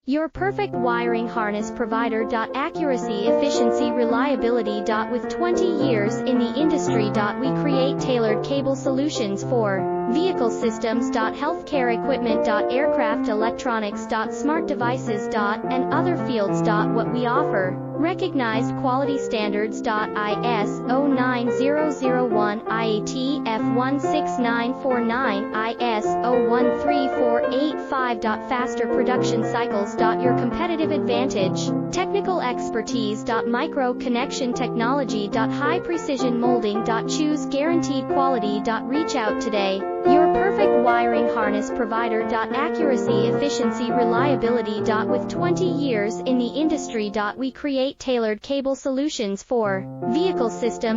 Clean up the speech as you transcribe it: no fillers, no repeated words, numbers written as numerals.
Your perfect wiring harness provider. Accuracy, efficiency, reliability. With 20 years in the industry. We create tailored cable solutions for vehicle systems. Healthcare equipment. Aircraft electronics. Smart devices. And other fields. What we offer: recognized quality standards. ISO 9001, IATF 16949, ISO 13485. Faster production cycles. Your competitive advantage: technical expertise. Micro connection technology. High precision molding. Choose guaranteed quality. Reach out today. Your perfect wiring harness provider. Accuracy, efficiency, reliability. With 20 years in the industry. We create tailored cable solutions for vehicle systems.